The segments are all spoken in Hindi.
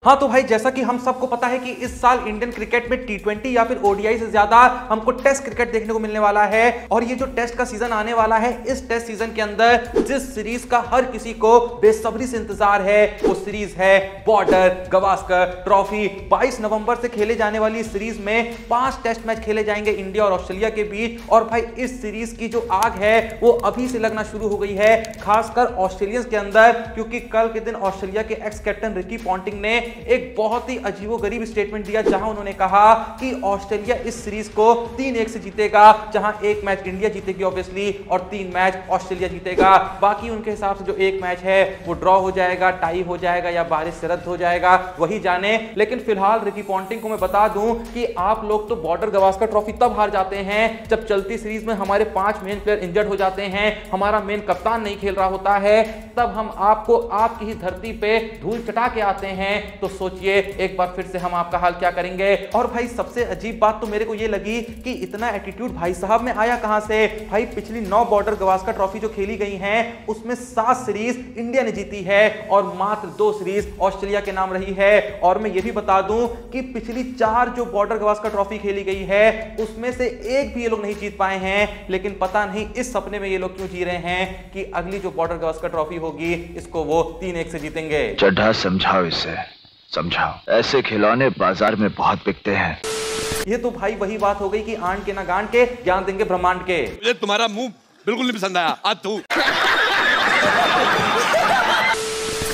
हाँ तो भाई जैसा कि हम सबको पता है कि इस साल इंडियन क्रिकेट में टी20 या फिर ओडीआई से ज्यादा हमको टेस्ट क्रिकेट देखने को मिलने वाला है। और ये जो टेस्ट का सीजन आने वाला है, इस टेस्ट सीजन के अंदर जिस सीरीज का हर किसी को बेसब्री से इंतजार है वो सीरीज है बॉर्डर गावस्कर ट्रॉफी। 22 नवंबर से खेले जाने वाली सीरीज में 5 टेस्ट मैच खेले जाएंगे इंडिया और ऑस्ट्रेलिया के बीच। और भाई इस सीरीज की जो आग है वो अभी से लगना शुरू हो गई है, खासकर ऑस्ट्रेलियंस के अंदर, क्योंकि कल के दिन ऑस्ट्रेलिया के एक्स कैप्टन रिकी पॉन्टिंग ने एक बहुत ही अजीबोगरीब स्टेटमेंट दिया, जहां उन्होंने कहा कि ऑस्ट्रेलिया इस सीरीज को 3-1 से जीतेगा, जहां एक मैच इंडिया जीतेगी ऑब्वियसली और 3 मैच ऑस्ट्रेलिया जीतेगा। बाकी उनके हिसाब से जो एक मैच है वो ड्रॉ हो जाएगा, टाई हो जाएगा या बारिश से रद्द हो जाएगा, वही जाने। लेकिन फिलहाल रिकी पॉन्टिंग को मैं बता दूं कि आप लोग तो बॉर्डर गावस्कर ट्रॉफी तब हार जाते हैं जब चलती सीरीज में हमारे 5 मेन प्लेयर इंजर्ड हो जाते हैं, हमारा मेन कप्तान नहीं खेल रहा होता है, तब हम आपको आपकी ही धरती पे धूल चटा के आते हैं। तो सोचिए एक बार फिर से हम आपका हाल क्या करेंगे। और भाई सबसे अजीब बात तो मेरे को ये लगी कि इतना एटीट्यूड भाई साहब में आया कहां से। भाई पिछली 9 बॉर्डर गावस्कर ट्रॉफी जो खेली गई हैं उसमें 7 सीरीज इंडिया ने जीती है और मात्र 2 सीरीज ऑस्ट्रेलिया के नाम रही है। और मैं ये भी बता दूं कि पिछली 4 जो बॉर्डर गावस्कर ट्रॉफी खेली गई है उसमें से एक भी ये लोग नहीं जीत पाए हैं। लेकिन पता नहीं इस सपने में ये लोग क्यों जी रहे हैं कि अगली जो बॉर्डर गावस्कर ट्रॉफी होगी इसको वो 3-1 से जीतेंगे। चड्ढा समझाओ इसे, समझाओ, ऐसे खिलौने बाजार में बहुत बिकते हैं। ये तो भाई वही बात हो गई कि आंट के ना गांड के ज्ञान देंगे ब्रह्मांड के। ये तुम्हारा मुंह बिल्कुल नहीं पसंद आया, आज तू।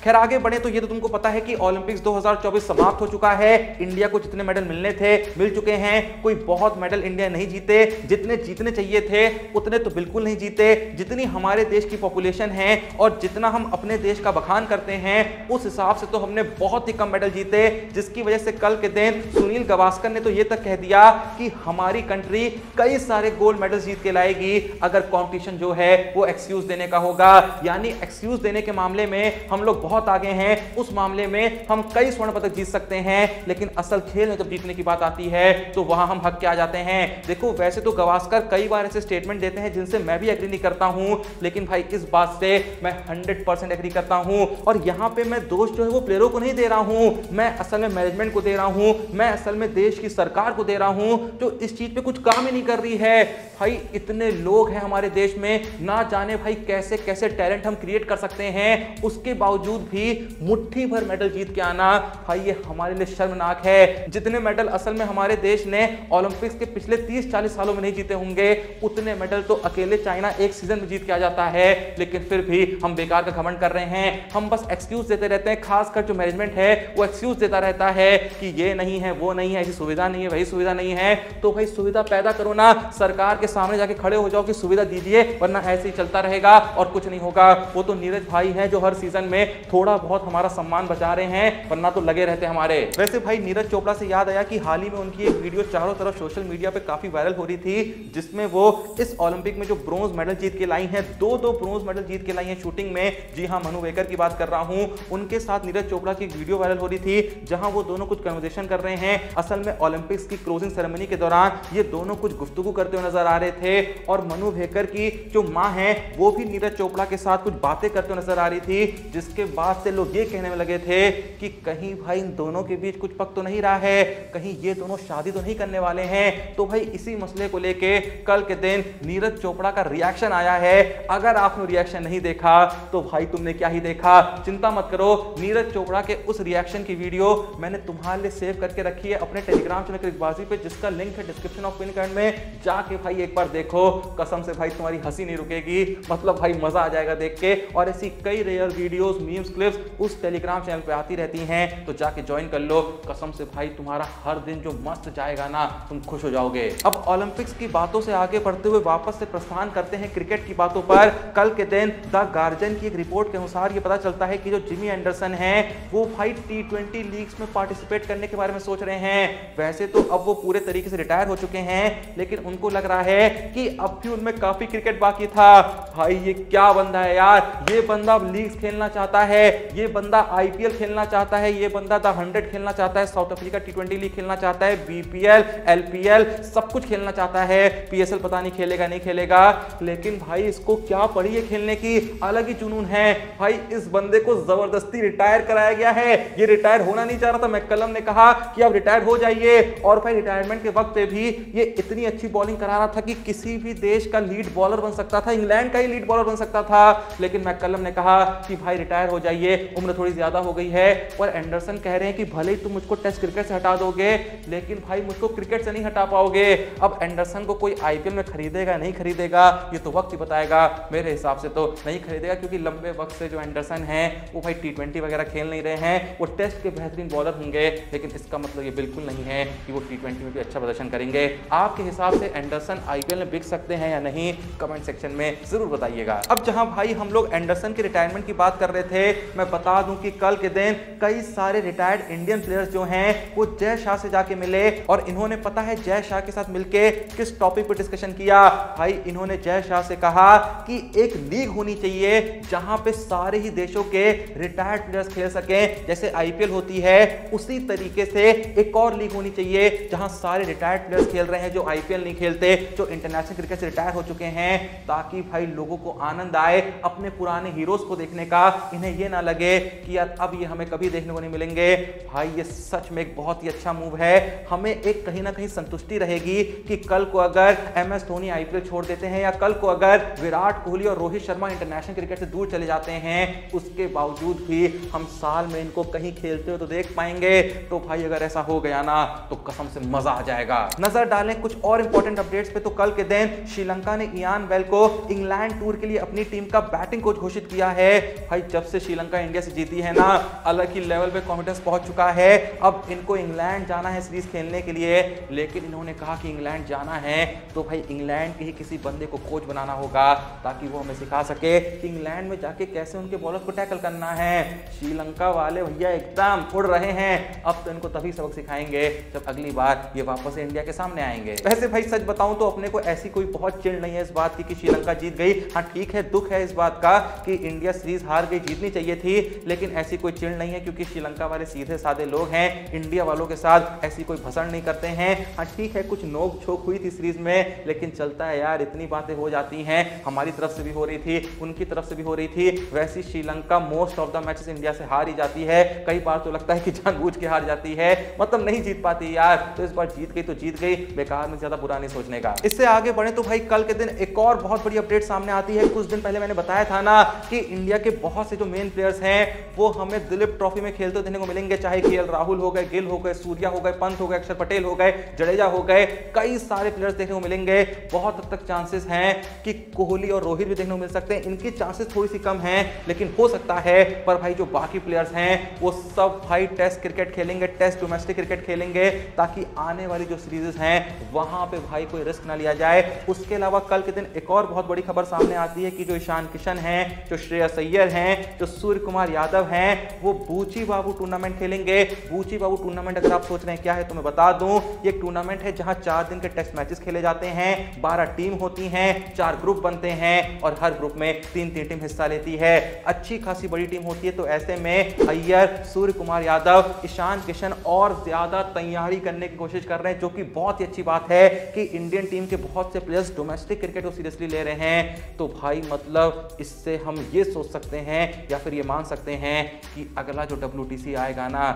खैर आगे बढ़े तो ये तो तुमको पता है कि ओलंपिक्स 2024 समाप्त हो चुका है। इंडिया को जितने मेडल मिलने थे मिल चुके हैं। कोई बहुत मेडल इंडिया नहीं जीते, जितने जीतने चाहिए थे उतने तो बिल्कुल नहीं जीते। जितनी हमारे देश की पॉपुलेशन है और जितना हम अपने देश का बखान करते हैं उस हिसाब से तो हमने बहुत ही कम मेडल जीते, जिसकी वजह से कल के दिन सुनील गावस्कर ने तो ये तक कह दिया कि हमारी कंट्री कई सारे गोल्ड मेडल जीत के लाएगी अगर कॉम्पिटिशन जो है वो एक्सक्यूज देने का होगा। यानी एक्सक्यूज देने के मामले में हम लोग बहुत आगे हैं। उस मामले में हम कई स्वर्ण पदक जीत सकते हैं, लेकिन असल खेल में जब जीतने की बात आती है तो वहां हम हक के आ जाते हैं। देखो वैसे तो गावस्कर कई बार ऐसे स्टेटमेंट देते हैं जिनसे मैं भी एग्री नहीं करता हूं, लेकिन भाई इस बात से मैं 100% एग्री करता हूं। और यहां पे मैं दोष जो है वो प्लेयरों को नहीं दे रहा हूं, मैं असल में मैनेजमेंट को दे रहा हूं, मैं असल में देश की सरकार को दे रहा हूं जो इस चीज पे कुछ काम ही नहीं कर रही है। भाई इतने लोग हैं हमारे देश में, ना जाने भाई कैसे कैसे टैलेंट हम क्रिएट कर सकते हैं, उसके बावजूद भी मुट्ठी भर मेडल जीत के आना भाई ये हमारे लिए शर्मनाक है। जितने मेडल असल में हमारे देश ने ओलंपिक्स के पिछले 30-40 सालों में नहीं जीते होंगे उतने मेडल तो अकेले चाइना एक सीजन में जीत के आ जाता है। लेकिन फिर भी हम बेकार का घमंड कर रहे हैं, हम बस एक्सक्यूज देते रहते हैं। खासकर जो मैनेजमेंट है वो एक्सक्यूज देता रहता है कि ये नहीं है, वो नहीं है, ऐसी सुविधा नहीं है, वही सुविधा नहीं है। तो भाई सुविधा पैदा करो ना, सरकार के सामने जाके खड़े हो जाओ कि सुविधा दीजिए, वरना ऐसे ही चलता रहेगा और कुछ नहीं होगा। वो तो नीरज भाई है जो हर सीजन में थोड़ा बहुत हमारा सम्मान बचा रहे हैं, वरना तो लगे रहते हमारे। वैसे भाई नीरज चोपड़ा से याद आया कि हाल ही में उनकी एक वीडियो चारों तरफ सोशल मीडिया पे काफी वायरल हो रही थी, जिसमें वो इस ओलंपिक में जो ब्रोंज मेडल जीत के लाई हैं, 2 ब्रोंज मेडल जीत के लाई हैं शूटिंग में। जी हाँ, मनु वेकर की बात कर रहा हूं। उनके साथ नीरज चोपड़ा की एक वीडियो वायरल हो रही थी जहां वो दोनों कुछ कन्वर्सेशन कर रहे हैं। असल में ओलंपिक्स की क्लोजिंग सेरेमनी के दौरान ये दोनों कुछ गुफ्तगू करते हुए नजर आ रहे थे और मनु वेकर की जो मां है वो भी नीरज चोपड़ा के साथ कुछ बातें करते हुए नजर आ रही थी, जिसके बाद से लोग ये कहने में लगे थे कि कहीं भाई इन दोनों के बीच कुछ पक तो नहीं रहा है, कहीं ये दोनों शादी तो नहीं करने वाले हैं। तो भाई इसी मसले को लेके कल के दिन नीरज चोपड़ा का रिएक्शन आया है। अगर आपने रिएक्शन नहीं देखा तो भाई तुमने क्या ही देखा। चिंता मत करो, नीरज चोपड़ा के उस रिएक्शन की वीडियो मैंने तुम्हारे लिए सेव करके रखी है अपने टेलीग्राम चैनल क्रिकबाजी पे, जिसका लिंक है डिस्क्रिप्शन ऑफ पिन कमेंट में। जाके भाई एक बार देखो, कसम से भाई तुम्हारी हंसी नहीं रुकेगी, मतलब भाई मजा आ जाएगा देख के। और ऐसी कई रेयर वीडियोस, मीम्स, क्लिप्स उस टेलीग्राम चैनल पे आती रहती हैं, तो जाके ज्वाइन कर लो। कसम से भाई तुम्हारा हर दिन जो मस्त जाएगा ना, तुम खुश हो जाओगे। अब ओलंपिक्स की बातों से आगे बढ़ते हुए वापस से प्रस्थान करते हैं क्रिकेट की बातों पर। कल के दिन द गार्जियन की एक रिपोर्ट के अनुसार ये पता चलता है कि जो जिमी एंडरसन है वो भाई टी20 लीग्स में पार्टिसिपेट करने के बारे में सोच रहे हैं। वैसे तो अब वो पूरे तरीके से रिटायर हो चुके हैं, लेकिन उनको लग रहा है कि अब भी उनमें काफी क्रिकेट बाकी था। भाई ये क्या बंदा है यार, ये बंदा अब लीग्स खेलना चाहता है, ये बंदा आईपीएल खेलना चाहता है, ये बंदा द 100 खेलना चाहता है, साउथ अफ्रीका T20 लीग खेलना चाहता है, बीपीएल, एलपीएल सब कुछ खेलना चाहता है, पीएसएल पता नहीं खेलेगा नहीं खेलेगा, लेकिन भाई इसको क्या पड़ी है खेलने की, अलग ही जुनून है भाई। इस बंदे को जबरदस्ती रिटायर कराया गया है, ये रिटायर होना नहीं चाह रहा था। मैककलम ने कहा कि आप रिटायर हो जाइए, और भाई रिटायरमेंट के वक्त पे भी ये इतनी अच्छी बॉलिंग करा रहा था कि किसी भी देश का लीड बॉलर बन सकता था, इंग्लैंड का ही लीड बॉलर बन सकता था, लेकिन मैककलम ने कहा कि भाई रिटायर हो जाइए, उम्र थोड़ी ज्यादा हो गई है। और एंडरसन कह रहे हैं कि भले ही तुम मुझको टेस्ट क्रिकेट से हटा दोगे, लेकिन भाई मुझको क्रिकेट से नहीं हटा पाओगे। अब एंडरसन को कोई आईपीएल में खरीदेगा नहीं खरीदेगा ये तो वक्त ही बताएगा, मेरे हिसाब से तो नहीं खरीदेगा, क्योंकि लंबे वक्त से जो एंडरसन है वो भाई T20 वगैरह खेल नहीं रहे हैं, वो टेस्ट के बेहतरीन बॉलर होंगे, लेकिन इसका मतलब ये बिल्कुल नहीं है कि वो T20 में भी अच्छा प्रदर्शन करेंगे। आपके हिसाब से एंडरसन आईपीएल में बिक सकते हैं या नहीं, कमेंट सेक्शन में जरूर बताइएगा। अब जहां भाई हम लोग एंडरसन के रिटायरमेंट की बात कर रहे थे, मैं बता दूं कि कल के दिन कई सारे रिटायर्ड इंडियन प्लेयर्स जो हैं वो जय शाह से जाके मिले, और इन्होंने पता है जय शाह के साथ मिलके किस टॉपिक पर डिस्कशन किया। भाई इन्होंने जय शाह से कहा कि एक लीग होनी चाहिए जहां पे सारे ही देशों के रिटायर्ड प्लेयर्स खेल सकें, जैसे आईपीएल होती है उसी तरीके से एक और लीग होनी चाहिए जहां सारे रिटायर्ड प्लेयर्स खेल रहे हैं जो आईपीएल नहीं खेलते, जो इंटरनेशनल क्रिकेट से रिटायर हो चुके हैं, ताकि भाई लोगों को आनंद आए अपने पुराने हीरोज को देखने का, इन्हें ये ना लगे कि यार अब ये हमें कभी देखने को नहीं मिलेंगे। भाई ये सच में एक बहुत ही अच्छा मूव है, हमें एक कहीं ना कहीं संतुष्टि रहेगी कि कल को अगर MS धोनी आईपीएल छोड़ देते हैं, या कल को अगर विराट कोहली और रोहित शर्मा इंटरनेशनल क्रिकेट से दूर चले जाते हैं, उसके बावजूद भी हम साल में इनको कहीं खेलते हो तो देख पाएंगे। तो भाई अगर ऐसा हो गया ना तो कसम से मजा आ जाएगा। नजर डालें कुछ और इंपॉर्टेंट अपडेट्स पे, तो कल के दिन श्रीलंका ने इयान बेल को इंग्लैंड टूर के लिए अपनी टीम का बैटिंग कोच घोषित किया है। भाई जब से श्रीलंका इंडिया से जीती है ना, अलग ही लेवल पे कॉन्फिडेंस पहुंच चुका है। अब इनको इंग्लैंड जाना है सीरीज खेलने के लिए, लेकिन इन्होंने कहा कि इंग्लैंड जाना है तो भाई इंग्लैंड के ही किसी बंदे को कोच बनाना होगा, ताकि वो हमें सिखा सके कि इंग्लैंड में जाके कैसे उनके बॉलर को टैकल करना है। श्रीलंका वाले भैया एकदम उड़ रहे हैं, अब तो इनको तभी सबक सिखाएंगे जब अगली बार ये वापस इंडिया के सामने आएंगे। वैसे भाई सच बताऊं तो अपने को ऐसी कोई बहुत चिढ़ नहीं है इस बात की कि श्रीलंका जीत गई। हाँ ठीक है, दुख है इस बात का कि इंडिया सीरीज हार गई, जीतनी चाहिए थी, लेकिन ऐसी कोई चिढ़ नहीं है, क्योंकि श्रीलंका वाले सीधे साधे लोग हैं, इंडिया वालों के साथ ऐसी कोई भसड़ नहीं करते हैं। हाँ ठीक है, कुछ नोक झोंक हुई थी सीरीज में, लेकिन चलता है यार, इतनी बातें हो जाती हैं, हमारी तरफ से भी हो रही थी, उनकी तरफ से भी हो रही थी। वैसी Sri Lanka most of the matches India से हार ही जाती है, कई बार तो लगता है कि जानबूझ के हार जाती है, मतलब नहीं जीत पाती यार। तो इस बार जीत गई तो जीत गई, बेकार में ज्यादा बुरा नहीं सोचने का। इससे आगे बढ़े तो भाई कल के दिन एक और बहुत बड़ी अपडेट सामने आती है। कुछ दिन पहले मैंने बताया था ना कि इंडिया के बहुत से जो मेन प्लेयर्स हैं वो हमें दिलीप ट्रॉफी में खेलते देखने को मिलेंगे, चाहे केएल राहुल हो गए, गिल हो गए, सूर्या हो गए, पंत हो गए, अक्षर पटेल हो गए, जडेजा हो गए, कई सारे प्लेयर्स देखने को मिलेंगे। बहुत हद तक चांसेस हैं कि कोहली और रोहित भी देखने को मिल सकते हैं, इनकी चांसेस थोड़ी सी कम हैं, लेकिन हो सकता है। पर भाई जो बाकी प्लेयर्स हैं वो सब भाई टेस्ट क्रिकेट खेलेंगे, टेस्ट डोमेस्टिक क्रिकेट खेलेंगे, ताकि आने वाली जो सीरीज हैं वहां पे भाई कोई रिस्क ना लिया जाए। उसके अलावा कल के दिन एक और बहुत बड़ी खबर सामने आती है कि जो ईशान किशन हैं, जो श्रेयस अय्यर हैं, जो सूर्य कुमार यादव हैं, वो बूची बाबू टूर्नामेंट खेलेंगे। बूची बाबू टूर्नामेंट अगर आप सोच रहे हैं क्या है तो मैं बता दूं, ये टूर्नामेंट है जहां 4 दिन के टेस्ट मैचेस खेले जाते हैं, 12 टीम होती हैं, 4 ग्रुप बनते हैं, और हर ग्रुप में 3-3 टीम हिस्सा लेती है। अच्छी खासी बड़ी टीम होती है, तो ऐसे में अय्यर, सूर्य कुमार यादव, ईशान किशन और ज्यादा तैयारी करने की कोशिश कर रहे हैं, जो कि बहुत ही अच्छी बात है कि इंडियन टीम के बहुत से प्लेयर्स डोमेस्टिक क्रिकेट को सीरियसली ले रहे हैं। तो भाई मतलब इससे हम ये सोच सकते हैं या फिर ये मान सकते हैं कि अगला जो WTC आएगा ना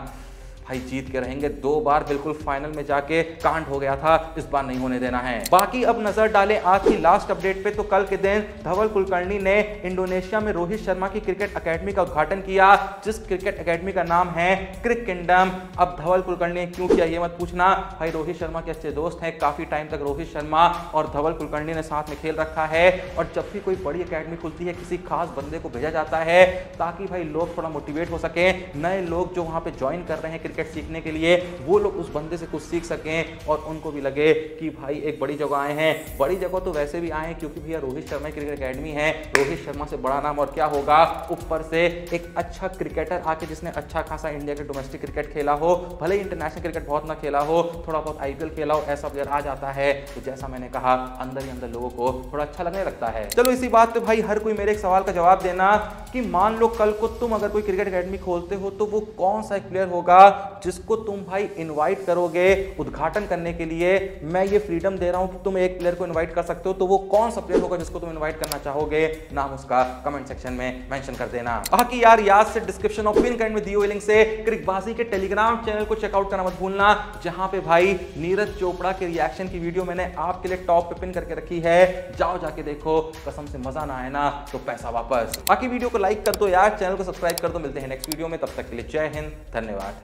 भाई जीत के रहेंगे। 2 बार बिल्कुल फाइनल में जाके कांड हो गया था, इस बार नहीं होने देना है। बाकी अब नजर डालें आज की लास्ट अपडेट पे, तो कल के दिन धवल कुलकर्णी ने इंडोनेशिया में रोहित शर्मा की क्रिकेट एकेडमी का उद्घाटन किया, जिस क्रिकेट एकेडमी का नाम है क्रिक किंगडम। अब धवल कुलकर्णी ने क्यों किया ये मत पूछना, भाई रोहित शर्मा के अच्छे दोस्त हैं, काफी टाइम तक रोहित शर्मा और धवल कुलकर्णी ने साथ में खेल रखा है, और जब भी कोई बड़ी एकेडमी खुलती है किसी खास बंदे को भेजा जाता है ताकि भाई लोग थोड़ा मोटिवेट हो सके, नए लोग जो वहां पे ज्वाइन कर रहे हैं क्रिकेट क्रिकेट सीखने के लिए, वो लोग उस बंदे से कुछ सीख सकें और उनको भी लगे कि भाई एक बड़ी जगह आए हैं। बड़ी जगह तो वैसे भी आए हैं क्योंकि भैया रोहित शर्मा क्रिकेट एकेडमी है, रोहित शर्मा से बड़ा नाम और क्या होगा, ऊपर से एक अच्छा क्रिकेटर आके जिसने अच्छा खासा इंडिया के डोमेस्टिक क्रिकेट खेला हो, भले ही इंटरनेशनल क्रिकेट बहुत ना खेला हो, थोड़ा बहुत आईपीएल खेला हो, ऐसा प्लेयर आ जाता है तो जैसा मैंने कहा अंदर ही अंदर लोगों को थोड़ा अच्छा लगने लगता है। चलो इसी बात पे भाई हर कोई मेरे एक सवाल का जवाब देना कि मान लो कल को तुम अगर कोई क्रिकेट एकेडमी खोलते हो तो वो कौन सा एक प्लेयर होगा जिसको तुम भाई इनवाइट करोगे उद्घाटन करने के लिए। मैं ये फ्रीडम दे रहा हूं कि तुम एक प्लेयर को इनवाइट कर सकते हो, तो वो कौन सा प्लेयर होगा जिसको तुम इनवाइट करना चाहोगे, नाम उसका कमेंट सेक्शन में मेंशन कर देना। बाकी यार याद से डिस्क्रिप्शन और पिन कमेंट में दिए हुए लिंक से क्रिकबाजी के टेलीग्राम चैनल को चेकआउट करना मत भूलना, जहां पे भाई नीरज चोपड़ा के रिएक्शन की वीडियो मैंने आपके लिए टॉप पे पिन करके रखी है, जाओ जाके देखो, कसम से मजा ना आए ना तो पैसा वापस। बाकी वीडियो को लाइक कर दो यार, चैनल को सब्सक्राइब कर दो। मिलते हैं नेक्स्ट वीडियो में, तब तक के लिए जय हिंद, धन्यवाद।